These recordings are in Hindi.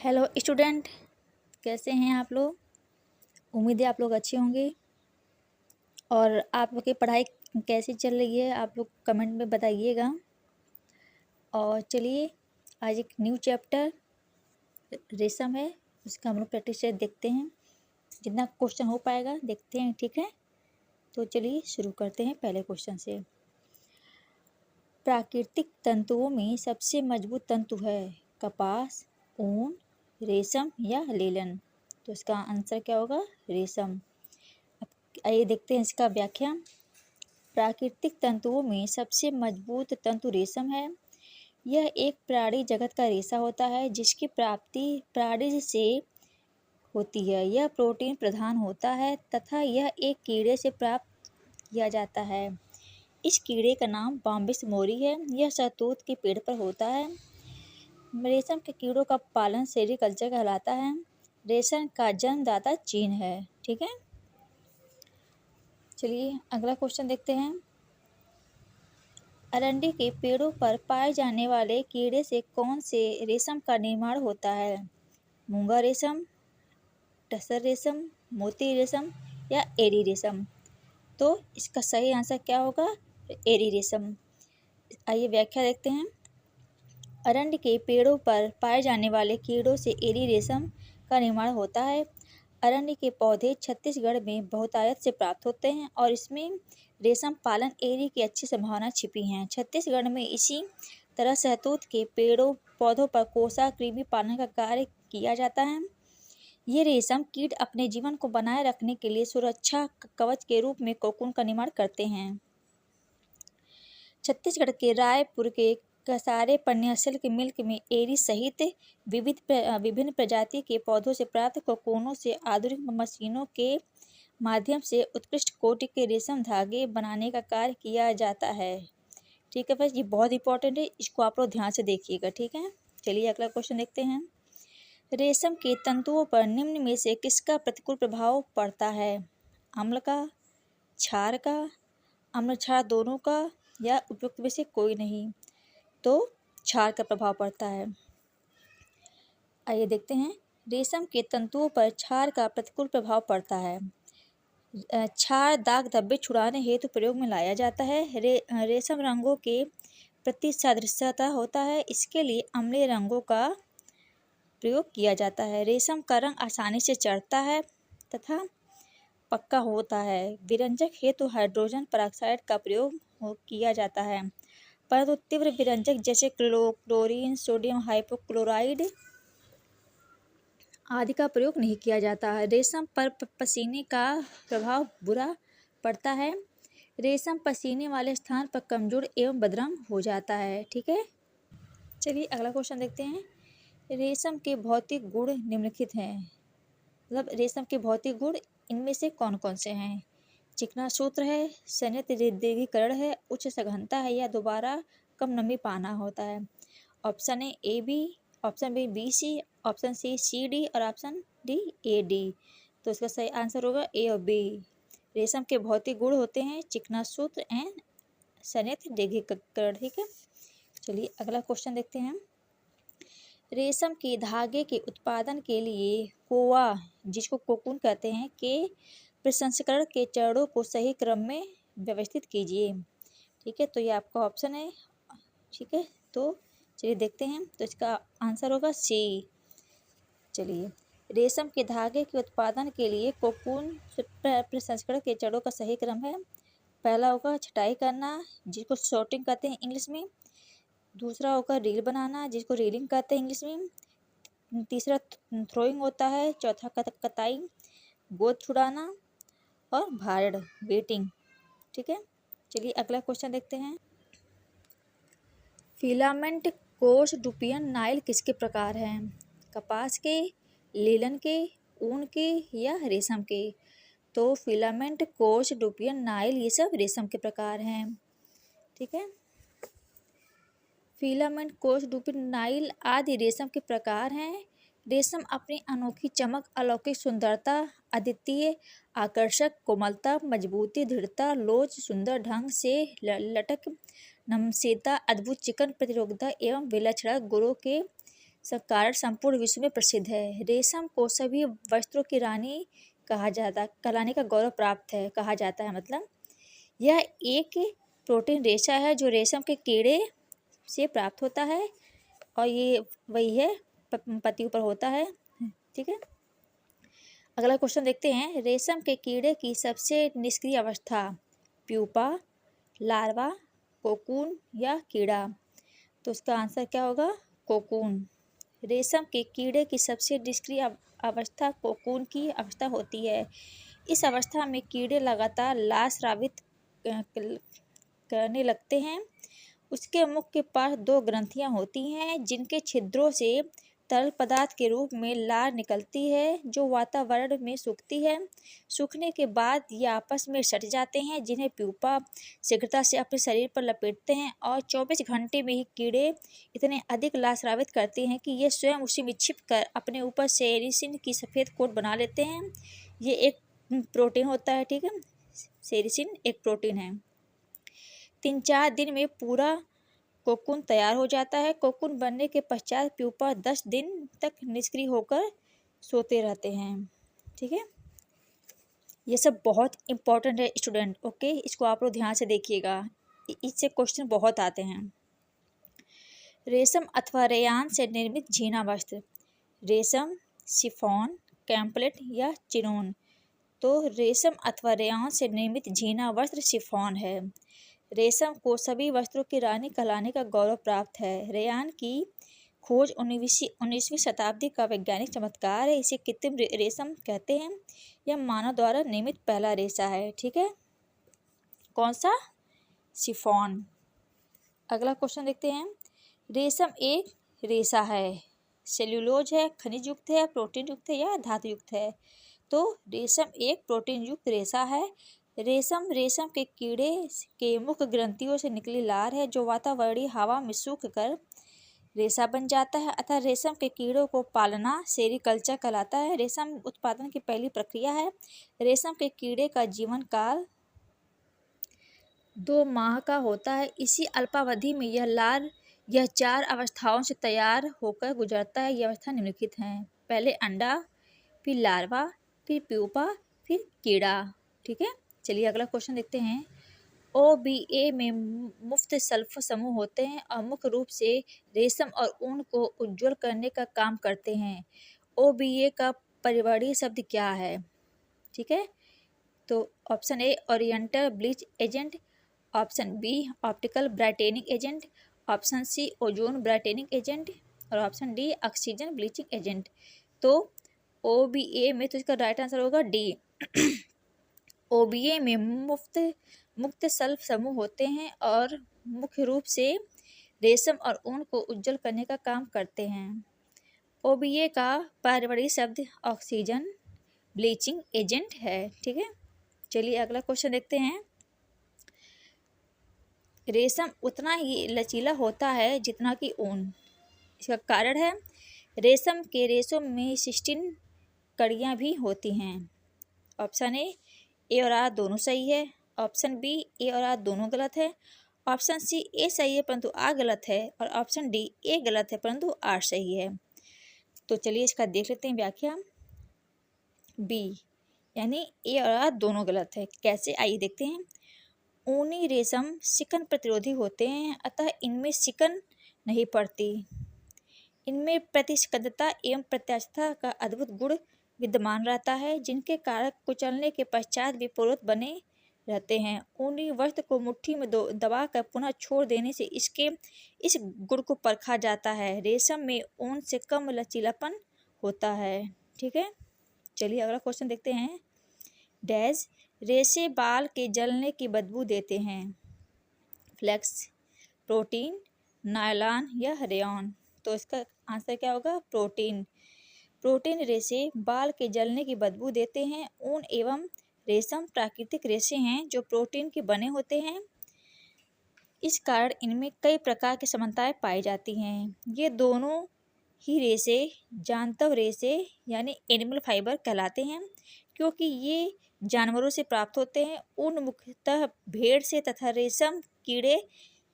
हेलो स्टूडेंट, कैसे हैं आप लोग। उम्मीद है आप लोग अच्छे होंगे। और आप लोग की पढ़ाई कैसी चल रही है आप लोग कमेंट में बताइएगा। और चलिए आज एक न्यू चैप्टर रेशम है, उसका हम लोग प्रैक्टिस से देखते हैं। जितना क्वेश्चन हो पाएगा देखते हैं, ठीक है। तो चलिए शुरू करते हैं पहले क्वेश्चन से। प्राकृतिक तंतुओं में सबसे मजबूत तंतु है कपास, ऊन, रेशम या लेलन। तो इसका आंसर क्या होगा, रेशम। आइए देखते हैं इसका व्याख्या। प्राकृतिक तंतुओं में सबसे मजबूत तंतु रेशम है। यह एक प्राणी जगत का रेशा होता है जिसकी प्राप्ति प्राणी से होती है। यह प्रोटीन प्रधान होता है तथा यह एक कीड़े से प्राप्त किया जाता है। इस कीड़े का नाम बॉम्बिस मोरी है। यह शहतूत के पेड़ पर होता है। रेशम के कीड़ों का पालन सेरीकल्चर कहलाता है। रेशम का जन्मदाता चीन है, ठीक है। चलिए अगला क्वेश्चन देखते हैं। अरंडी के पेड़ों पर पाए जाने वाले कीड़े से कौन से रेशम का निर्माण होता है। मूंगा रेशम, टसर रेशम, मोती रेशम या एरी रेशम। तो इसका सही आंसर क्या होगा, एरी रेशम। आइए व्याख्या देखते हैं। अरंडी के पेड़ों पर पाए जाने वाले कीड़ों से एरी रेशम का निर्माण होता है। अरंडी के पौधे छत्तीसगढ़ में बहुतायत से प्राप्त होते हैं और इसमें रेशम पालन एरी की अच्छी संभावना छिपी है। छत्तीसगढ़ में इसी तरह शहतूत के पौधों पर कोसा कृमि पालन का कार्य किया जाता है। ये रेशम कीट अपने जीवन को बनाए रखने के लिए सुरक्षा कवच के रूप में कोकून का निर्माण करते हैं। छत्तीसगढ़ के रायपुर के कसारे पन्निया सिल्क मिल्क में एरी सहित विभिन्न प्रजाति के पौधों से प्राप्त कोकूनों से आधुनिक मशीनों के माध्यम से उत्कृष्ट कोटि के रेशम धागे बनाने का कार्य किया जाता है। ठीक है बस, ये बहुत इंपॉर्टेंट है, इसको आप लोग ध्यान से देखिएगा, ठीक है। चलिए अगला क्वेश्चन देखते हैं। रेशम के तंतुओं पर निम्न में से किसका प्रतिकूल प्रभाव पड़ता है। अम्ल का, क्षार का, अम्ल क्षार दोनों का या उपयुक्त में से कोई नहीं। तो क्षार का प्रभाव पड़ता है। आइए देखते हैं। रेशम के तंतुओं पर क्षार का प्रतिकूल प्रभाव पड़ता है। क्षार दाग धब्बे छुड़ाने हेतु प्रयोग में लाया जाता है। रेशम रंगों के प्रति सादृश्यता होता है, इसके लिए अम्लीय रंगों का प्रयोग किया जाता है। रेशम का रंग आसानी से चढ़ता है तथा पक्का होता है। विरंजक हेतु हाइड्रोजन पेरोक्साइड का प्रयोग किया जाता है, परंतु तीव्र विरंजक जैसे क्लोरीन, सोडियम हाइपोक्लोराइड आदि का प्रयोग नहीं किया जाता है। रेशम पर पसीने का प्रभाव बुरा पड़ता है। रेशम पसीने वाले स्थान पर कमजोर एवं बदरंग हो जाता है, ठीक है। चलिए अगला क्वेश्चन देखते हैं। रेशम के भौतिक गुण निम्नलिखित हैं। मतलब रेशम के भौतिक गुण इनमें से कौन कौन से हैं। चिकना सूत्र है, संयत दीर्घीकरण है, उच्च सघनता है या दोबारा कम नमी पाना होता है। Option A B, option B C, option C D और ऑप्शन डी ए डी। तो इसका सही आंसर होगा ए और बी। रेशम के भौतिक गुण होते हैं चिकना सूत्र एंड संयत दीर्घीकरण, ठीक है। चलिए अगला क्वेश्चन देखते हैं। रेशम के धागे के उत्पादन के लिए कोआ, जिसको कोकून कहते हैं, के प्रसंस्करण के चरणों को सही क्रम में व्यवस्थित कीजिए। ठीक है, तो ये आपका ऑप्शन है, ठीक है। तो चलिए देखते हैं, तो इसका आंसर होगा सी। चलिए, रेशम के धागे के उत्पादन के लिए कोकून प्रसंस्करण के चरणों का सही क्रम है। पहला होगा छटाई करना, जिसको सॉर्टिंग कहते हैं इंग्लिश में। दूसरा होगा रील बनाना, जिसको रीलिंग कहते हैं इंग्लिश में। तीसरा थ्रोइंग होता है। चौथा कताई, गोद छुड़ाना और भाड़ वेटिंग, ठीक है। चलिए अगला क्वेश्चन देखते हैं। फिलामेंट कोष डुपियन नाइल किसके प्रकार हैं। कपास के, लेलन के, ऊन के या रेशम के। तो फिलामेंट कोष डुपियन नाइल ये सब रेशम के प्रकार हैं, ठीक है। फिलामेंट कोष डुपियन नाइल आदि रेशम के प्रकार हैं। रेशम अपनी अनोखी चमक, अलौकिक सुंदरता, अद्वितीय आकर्षक कोमलता, मजबूती, दृढ़ता, लोच, सुंदर ढंग से लटक, नमनीयता, अद्भुत चिकन प्रतिरोधकता एवं विलक्षण गुणों के इसका कारण संपूर्ण विश्व में प्रसिद्ध है। रेशम को सभी वस्त्रों की रानी कहलाने का गौरव प्राप्त है, कहा जाता है। मतलब यह एक प्रोटीन रेशा है जो रेशम के कीड़े से प्राप्त होता है, और ये वही है पत्तियों पर होता है। ठीक है, अगला क्वेश्चन देखते हैं। रेशम के कीड़े की सबसे निष्क्रिय अवस्था प्यूपा, लार्वा, कोकून या कीड़ा? तो इसका आंसर क्या होगा? कोकून। रेशम के कीड़े की सबसे निष्क्रिय अवस्था कोकून की अवस्था होती है। इस अवस्था में कीड़े लगातार लाल स्रावित करने लगते हैं। उसके मुख के पास 2 ग्रंथियां होती हैं जिनके छिद्रों से तरल पदार्थ के रूप में लार निकलती है जो वातावरण में सूखती है। सूखने के बाद ये आपस में सट जाते हैं, जिन्हें प्यूपा शीघ्रता से अपने शरीर पर लपेटते हैं, और 24 घंटे में ही कीड़े इतने अधिक लार स्रावित करते हैं कि ये स्वयं उसी में छिप कर अपने ऊपर सेरिसिन की सफ़ेद कोट बना लेते हैं। ये एक प्रोटीन होता है। ठीक है, सेरिसिन एक प्रोटीन है। 3-4 दिन में पूरा कोकून तैयार हो जाता है। कोकून बनने के पश्चात प्यूपा 10 दिन तक निष्क्रिय होकर सोते रहते हैं। ठीक है, ये सब बहुत इम्पोर्टेंट है स्टूडेंट। ओके, इसको आप लोग ध्यान से देखिएगा, इससे क्वेश्चन बहुत आते हैं। रेशम अथवा रेयान से निर्मित झीना वस्त्र रेशम, शिफॉन, कैम्पलेट या चिनोन? तो रेशम अथवा रेयान से निर्मित झीना वस्त्र शिफॉन है। रेशम को सभी वस्त्रों की रानी कहलाने का गौरव प्राप्त है। रेयान की खोज 19वीं शताब्दी का वैज्ञानिक चमत्कार है। इसे कृत्रिम रेशम कहते हैं। यह मानव द्वारा निर्मित पहला रेशा है। ठीक है, कौन सा? शिफॉन। अगला क्वेश्चन देखते हैं। रेशम एक रेशा है, सेल्यूलोज है, खनिज युक्त है, प्रोटीन युक्त है या धातु युक्त है? तो रेशम एक प्रोटीन युक्त रेशा है। रेशम के कीड़े के मुख्य ग्रंथियों से निकली लार है जो वातावरणीय हवा में सूख कर रेशा बन जाता है। अतः रेशम के कीड़ों को पालना सेरीकल्चर कहलाता है। रेशम उत्पादन की पहली प्रक्रिया है। रेशम के कीड़े का जीवन काल 2 माह का होता है। इसी अल्पावधि में यह 4 अवस्थाओं से तैयार होकर गुजरता है। ये अवस्था निम्नलिखित हैं। पहले अंडा, फिर लार्वा, फिर प्यूपा, फिर कीड़ा। ठीक है, चलिए अगला क्वेश्चन देखते हैं। OBA में मुफ्त सल्फर समूह होते हैं और मुख्य रूप से रेशम और ऊन को उज्ज्वल करने का काम करते हैं। OBA का परिवर्णी शब्द क्या है? ठीक है, तो option A oriental bleach agent, option B optical brightening agent, option C ozone brightening agent, और option D oxygen bleaching agent. तो OBA में तो इसका राइट आंसर होगा डी। OBA में मुक्त सल्फ समूह होते हैं और मुख्य रूप से रेशम और ऊन को उज्ज्वल करने का काम करते हैं। OBA का परिवर्णी शब्द ऑक्सीजन ब्लीचिंग एजेंट है। ठीक है, चलिए अगला क्वेश्चन देखते हैं। रेशम उतना ही लचीला होता है जितना कि ऊन। इसका कारण है रेशम के रेशों में 16 कड़ियाँ भी होती हैं। ऑप्शन ए और आर दोनों सही है। ऑप्शन बी ए और आर दोनों गलत है। ऑप्शन सी ए सही है परंतु आर गलत है, और ऑप्शन डी ए गलत है परंतु आर सही है। तो चलिए इसका देख लेते हैं व्याख्या। बी यानी ए और आर दोनों गलत है। कैसे, आइए देखते हैं। ऊनी रेशम सिकन प्रतिरोधी होते हैं, अतः इनमें सिकन नहीं पड़ती। इनमें प्रतिस्कंदता एवं प्रत्यास्थता का अद्भुत गुण विद्यमान रहता है, जिनके कारण कुचलने के पश्चात भी पूर्ववत बने रहते हैं। ऊनी वस्त्र को मुट्ठी में दबाकर पुनः छोड़ देने से इस गुण को परखा जाता है। रेशम में ऊन से कम लचीलापन होता है। ठीक है, चलिए अगला क्वेश्चन देखते हैं। डैश रेशे बाल के जलने की बदबू देते हैं। फ्लेक्स, प्रोटीन, नायलॉन या रेयॉन? तो इसका आंसर क्या होगा? प्रोटीन। प्रोटीन रेशे बाल के जलने की बदबू देते हैं। ऊन एवं रेशम प्राकृतिक रेशे हैं जो प्रोटीन के बने होते हैं। इस कारण इनमें कई प्रकार की समानताएं पाई जाती हैं। ये दोनों ही रेशे जांतव रेशे यानी एनिमल फाइबर कहलाते हैं, क्योंकि ये जानवरों से प्राप्त होते हैं। ऊन मुख्यतः भेड़ से तथा रेशम कीड़े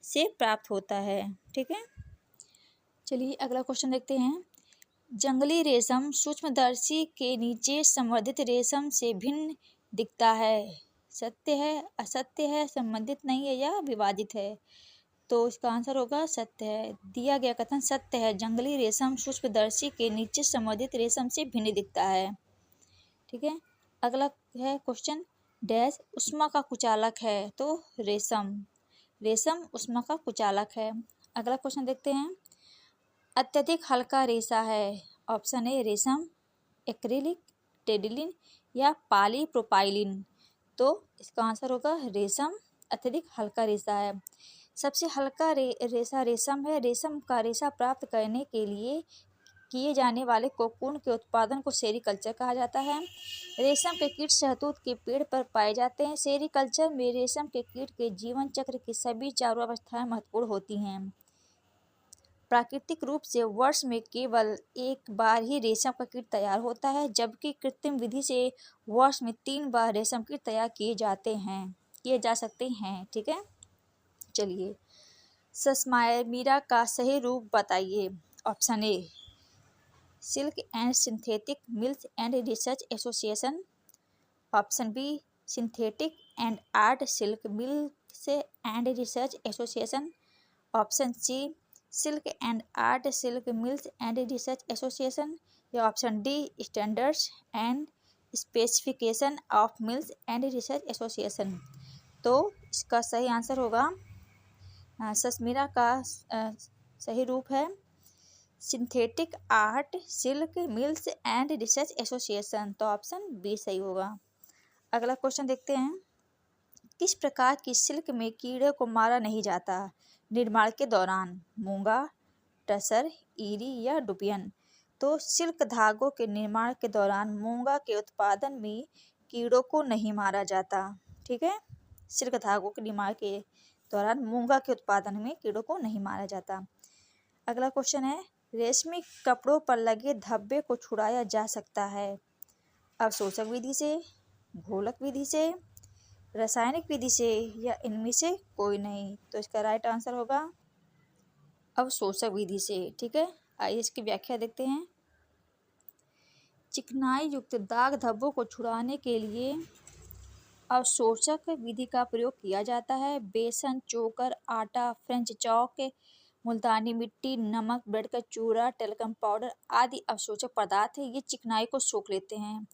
से प्राप्त होता है। ठीक है, चलिए अगला क्वेश्चन देखते हैं। जंगली रेशम सूक्ष्मदर्शी के नीचे संवर्धित रेशम से भिन्न दिखता है। सत्य है, असत्य है, संबंधित नहीं है या विवादित है? तो इसका आंसर होगा सत्य है। दिया गया कथन सत्य है। जंगली रेशम सूक्ष्मदर्शी के नीचे संवर्धित रेशम से भिन्न दिखता है। ठीक है। अगला है क्वेश्चन डैश ऊष्मा का कुचालक है। तो रेशम, रेशम ऊष्मा का कुचालक है। अगला क्वेश्चन देखते हैं। अत्यधिक हल्का रेशा है। ऑप्शन ए रेशम, एक्रिलिक, टेडिलिन या पॉलीप्रोपाइलिन। तो इसका आंसर होगा रेशम, अत्यधिक हल्का रेशा है। सबसे हल्का रेशा रेशम है। रेशम का रेशा प्राप्त करने के लिए किए जाने वाले कोकून के उत्पादन को सेरीकल्चर कहा जाता है। रेशम के कीट शहतूत के पेड़ पर पाए जाते हैं। सेरीकल्चर में रेशम के कीट के जीवन चक्र की सभी चारों अवस्थाएं महत्वपूर्ण होती हैं। प्राकृतिक रूप से वर्ष में केवल एक बार ही रेशम का कीट तैयार होता है, जबकि कृत्रिम विधि से वर्ष में 3 बार रेशम कीट तैयार किए जा सकते हैं। ठीक है। चलिए सस्मायमीरा का सही रूप बताइए। Option A silk and synthetic milk and research association. Option B synthetic and art silk milk and research association. Option C silk and art silk milk and research association या option D standards and specification of milk and research association. तो इसका सही आंसर होगा सस्मीरा का सही रूप है synthetic art silk milk and research association. तो ऑप्शन बी सही होगा। अगला क्वेश्चन देखते हैं। किस प्रकार की सिल्क में कीड़े को मारा नहीं जाता निर्माण के दौरान? मूंगा, टसर, ईरी या डुबियन। तो सिल्क धागों के निर्माण के दौरान मूंगा के उत्पादन में कीड़ों को नहीं मारा जाता। ठीक है। सिल्क धागों के निर्माण के दौरान मूंगा के उत्पादन में कीड़ों को नहीं मारा जाता। अगला क्वेश्चन है। रेशमी कपड़ों पर लगे धब्बे को छुड़ाया जा सकता है अवशोषक विधि से, घोलक विधि से, रासायनिक विधि से या इनमें से कोई नहीं। तो इसका राइट आंसर होगा अवशोषक विधि से। ठीक है। आइए इसकी व्याख्या देखते हैं। चिकनाई युक्त दाग धब्बों को छुड़ाने के लिए अवशोषक विधि का प्रयोग किया जाता है। बेसन, चोकर, आटा, फ्रेंच चॉक, मुल्तानी मिट्टी, नमक, ब्रेड का चूरा, टेल्कम पाउडर आदि अवशोषक पदार्थ है। ये चिकनाई को सोख लेते हैं।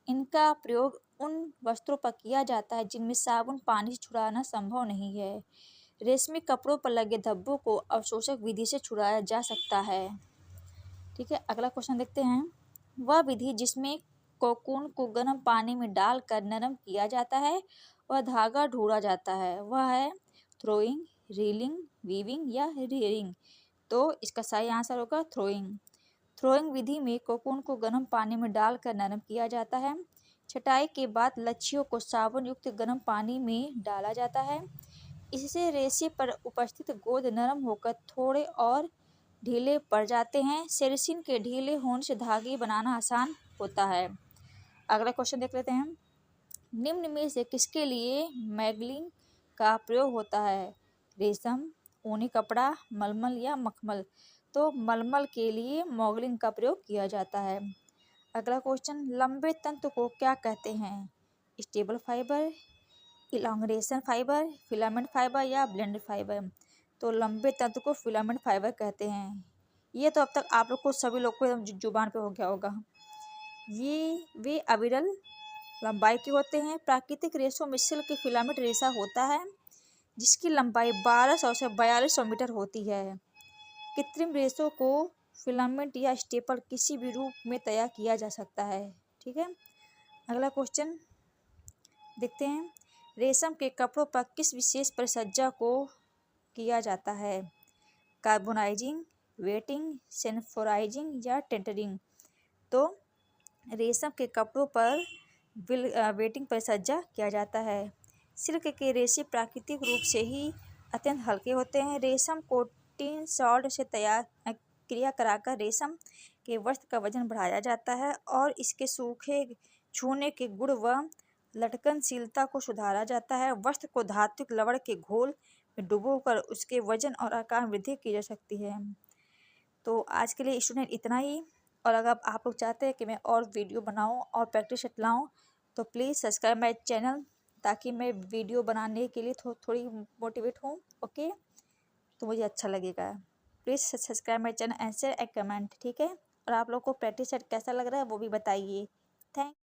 इनका प्रयोग उन वस्त्रों पर किया जाता है जिनमें साबुन पानी से छुड़ाना संभव नहीं है। रेशमी कपड़ों पर लगे धब्बों को अवशोषक विधि से छुड़ाया जा सकता है। ठीक है। अगला क्वेश्चन देखते हैं। वह विधि जिसमें कोकून को गर्म पानी में डालकर नरम किया जाता है वह धागा ढूंढा जाता है, वह है थ्रोइंग, रीलिंग, वीविंग या रियरिंग। तो इसका सही आंसर होगा थ्रोइंग। थ्रोइंग विधि में कोकून को गर्म पानी में डालकर नरम किया जाता है। छटाई के बाद लच्छियों को साबुन युक्त गर्म पानी में डाला जाता है। इससे रेशे पर उपस्थित गोंद नरम होकर थोड़े और ढीले पड़ जाते हैं। सेरिसिन के ढीले होने से धागे बनाना आसान होता है। अगला क्वेश्चन देख लेते हैं। निम्न में से किसके लिए मैगलिंग का प्रयोग होता है? रेशम, ऊनी कपड़ा, मलमल या मखमल। तो मलमल के लिए मॉगलिंग का प्रयोग किया जाता है। अगला क्वेश्चन लंबे तंतु को क्या कहते हैं? Stable fibre, elongation fibre, filament fibre या ब्लेंडेड फाइबर। तो लंबे तंतु को फिलामेंट फाइबर कहते हैं। ये तो अब तक आप लोग को सभी लोग को एकदम जुबान पे हो गया होगा। ये वे अविरल लंबाई के होते हैं। प्राकृतिक रेशों में सिल्क फिलामेंट रेशा होता है जिसकी लंबाई 1200 से 4200 मीटर होती है। कृत्रिम रेशों को फिलामेंट या स्टेपल किसी भी रूप में तैयार किया जा सकता है। ठीक है। अगला क्वेश्चन देखते हैं। रेशम के कपड़ों पर किस विशेष परिसज्जा को किया जाता है? कार्बोनाइजिंग, वेटिंग, सेन्फोराइजिंग या टेंटरिंग। तो रेशम के कपड़ों पर वेटिंग परिसज्जा किया जाता है। सिल्क के रेशे प्राकृतिक रूप से ही अत्यंत हल्के होते हैं। रेशम को टिन सॉल्ट से तैयार क्रिया कराकर रेशम के वस्त्र का वजन बढ़ाया जाता है और इसके सूखे छूने के गुण व लटकनशीलता को सुधारा जाता है। वस्त्र को धात्विक लवण के घोल में डुबोकर उसके वजन और आकार में वृद्धि की जा सकती है। तो आज के लिए स्टूडेंट इतना ही। और अगर आप लोग चाहते हैं कि मैं और वीडियो बनाऊं और प्रैक्टिस सेट लाऊं तो प्लीज़ सब्सक्राइब माई चैनल, ताकि मैं वीडियो बनाने के लिए थोड़ी मोटिवेट हूँ। ओके, तो मुझे अच्छा लगेगा। Please subscribe my channel and share A comment, ठीक है। और आप लोग को प्रैक्टिस सेट कैसा लग रहा है वो भी बताइए। थैंक